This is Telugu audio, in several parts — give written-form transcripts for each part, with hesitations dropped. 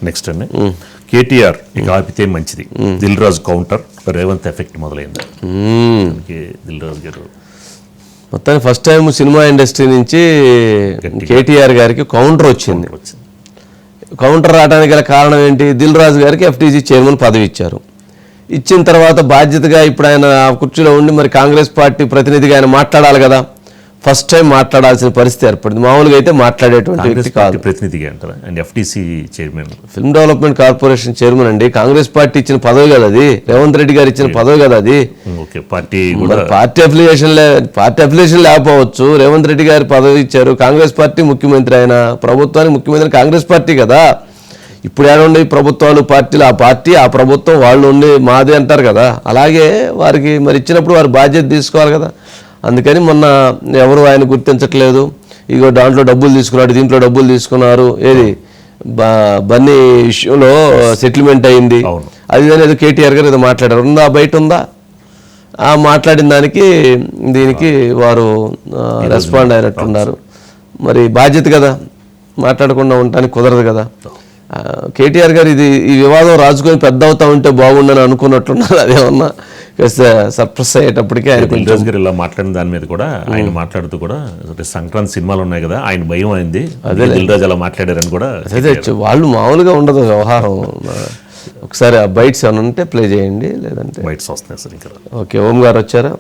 నెక్స్ట్ అండి కేటీఆర్ ఇక ఆపితే మంచిది. దిల్ రాజు కౌంటర్, రేవంత్ ఎఫెక్ట్ మొదలైంది. దిల్ రాజు గారు మొత్తానికి ఫస్ట్ టైం సినిమా ఇండస్ట్రీ నుంచి కేటీఆర్ గారికి కౌంటర్ వచ్చింది. కౌంటర్ రావడానికి గల కారణం ఏంటి? దిల్ రాజు గారికి ఎఫ్టీసీ చైర్మన్ పదవి ఇచ్చారు. ఇచ్చిన తర్వాత బాధ్యతగా ఇప్పుడు ఆయన కుర్చీలో ఉండి మరి కాంగ్రెస్ పార్టీ ప్రతినిధిగా ఆయన మాట్లాడాలి కదా. ఫస్ట్ టైం మాట్లాడాల్సిన పరిస్థితి ఏర్పడింది. మామూలుగా అయితే మాట్లాడేటువంటి వ్యక్తి కాదు. ప్రతినిధిగా అంటారా and FTC chairman, film development corporation chairman అండి. కాంగ్రెస్ పార్టీ ఇచ్చిన పదవి కదా అది, రేవంత్ రెడ్డి గారు ఇచ్చిన పదవి కదా అది. పార్టీ అఫిలియేషన్ లేకపోవచ్చు, రేవంత్ రెడ్డి గారి పదవి ఇచ్చారు. కాంగ్రెస్ పార్టీ ముఖ్యమంత్రి, ఆయన ప్రభుత్వానికి ముఖ్యమంత్రి కాంగ్రెస్ పార్టీ కదా. ఇప్పుడు ఏడుండే ప్రభుత్వాలు పార్టీలు, ఆ పార్టీ ఆ ప్రభుత్వం వాళ్ళు ఉండి మాది అంటారు కదా. అలాగే వారికి మరి ఇచ్చినప్పుడు వారి బాధ్యత తీసుకోవాలి కదా. అందుకని మొన్న ఎవరు ఆయన గుర్తించట్లేదు. ఇగో దాంట్లో డబ్బులు తీసుకున్నాడు, దీంట్లో డబ్బులు తీసుకున్నారు, ఏది బన్నీ విషయంలో సెటిల్మెంట్ అయింది అది ఏదో కేటీఆర్ గారు ఏదో మాట్లాడారు. ఉందా, బయట ఉందా? ఆ మాట్లాడిన దానికి దీనికి వారు రెస్పాండ్ అయినట్టున్నారు. మరి బాధ్యత కదా, మాట్లాడకుండా ఉండటానికి కుదరదు కదా. కేటీఆర్ గారు ఈ వివాదం రాజుకొని పెద్ద అవుతా ఉంటే బాగుండని అనుకున్నట్టున్నారు. అదేమన్నా సర్ప్రైజ్ అయ్యేటప్పటికే ఆయన దిల్రాజు గారు ఇలా మాట్లాడిన దాని మీద కూడా ఆయన మాట్లాడుతూ కూడా సంక్రాంతి సినిమాలు ఉన్నాయి కదా, ఆయన భయం అయింది, అదే దిల్రాజు అలా మాట్లాడారని కూడా. అదే వాళ్ళు మామూలుగా ఉండదు వ్యవహారం. ఒకసారి ఆ బైట్స్ ఏమైనా ఉంటే ప్లే చేయండి, లేదంటే బైట్స్ వస్తున్నాయి సార్ ఇంకా. ఓకే, ఓం గారు వచ్చారా?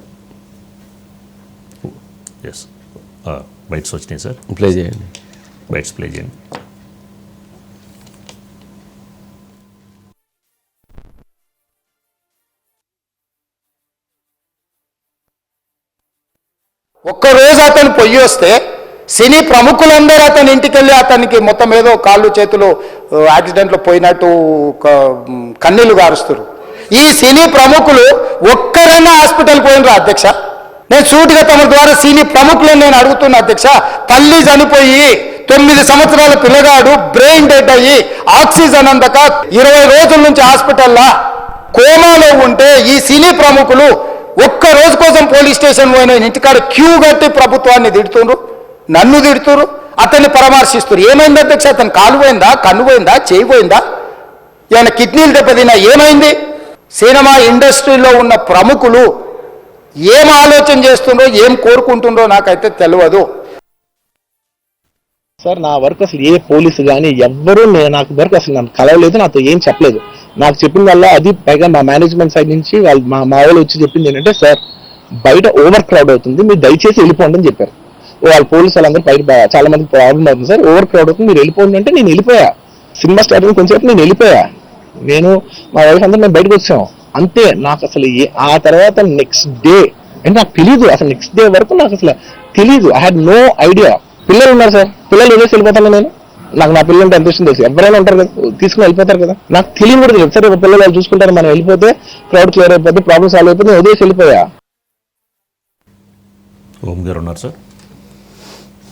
ఎస్, బైట్స్ వచ్చినాయి సార్, ప్లే చేయండి. బైట్స్ ప్లే చేయండి. ఒక్కరోజు అతను పొయ్యి వస్తే సినీ ప్రముఖులందరూ అతని ఇంటికి వెళ్ళి అతనికి మొత్తం ఏదో కాళ్ళు చేతులు యాక్సిడెంట్లో పోయినట్టు కన్నీళ్లు గారుస్తారు. ఈ సినీ ప్రముఖులు ఒక్కరైనా హాస్పిటల్ పోయినరా అధ్యక్ష? నేను సూటిగా తమ ద్వారా సినీ ప్రముఖులను నేను అడుగుతున్నా అధ్యక్ష. తల్లి చనిపోయి 9 సంవత్సరాల పిల్లగాడు బ్రెయిన్ డెడ్ అయ్యి ఆక్సిజన్ అందక 20 రోజుల నుంచి హాస్పిటల్లా కోమాలో ఉంటే ఈ సినీ ప్రముఖులు ఒక్క రోజు కోసం పోలీస్ స్టేషన్ పోయిన ఇంటికాడ క్యూ కట్టి ప్రభుత్వాన్ని తిడుతున్నారు, నన్ను తిడుతున్నారు, అతన్ని పరామర్శిస్తున్నారు. ఏమైంది అధ్యక్ష? అతను కాలు పోయిందా, కన్ను పోయిందా, చేయి పోయిందా, ఏమైనా కిడ్నీలు దెబ్బతిన్నా, ఏమైంది? సినిమా ఇండస్ట్రీలో ఉన్న ప్రముఖులు ఏం ఆలోచన చేస్తుండ్రో, ఏం కోరుకుంటుండ్రో నాకైతే తెలియదు. సార్ నా వరకు అసలు ఏ పోలీసు కానీ ఎవ్వరూ నాకు వరకు అసలు నన్ను కలవలేదు, నాతో ఏం చెప్పలేదు. నాకు చెప్పిన వల్ల అది పైగా మా మేనేజ్మెంట్ సైడ్ నుంచి వాళ్ళు మా వాళ్ళు వచ్చి చెప్పింది ఏంటంటే, సార్ బయట ఓవర్ క్రౌడ్ అవుతుంది, మీరు దయచేసి వెళ్ళిపోండి అని చెప్పారు. వాళ్ళ పోలీసు వాళ్ళందరూ బయట చాలా మందికి ప్రాబ్లం అవుతుంది సార్, ఓవర్ క్రౌడ్ అవుతుంది, మీరు వెళ్ళిపోండి అంటే నేను వెళ్ళిపోయా. సినిమా స్టార్ట్ అయిన కొంచెంసేపు నేను వెళ్ళిపోయా. నేను మా వైఫ్ అందరూ మేము బయటకు వచ్చాం అంతే. నాకు అసలు ఆ తర్వాత నెక్స్ట్ డే అంటే నాకు తెలీదు, అసలు నెక్స్ట్ డే వరకు నాకు అసలు తెలీదు. I had no idea. పిల్లలు ఉన్నారు సార్, పిల్లలు వదిలేసి వెళ్ళిపోతాను నేను. నాకు నా పిల్లలు అంటే ఎంత ఇష్టం తెలుసు, ఎవరైనా ఉంటారు కదా, తీసుకుని వెళ్ళిపోతారు కదా. నాకు తెలియదు కూడా తెలియదు. సరే పిల్లలు వాళ్ళు చూసుకుంటారు, మనం వెళ్ళిపోతే క్రౌడ్ క్లియర్ అయిపోతే ప్రాబ్లమ్ సాల్వ్ అయిపోతే వదిలేసి వెళ్ళిపోయా. ఓం గారు ఉన్నారు సార్.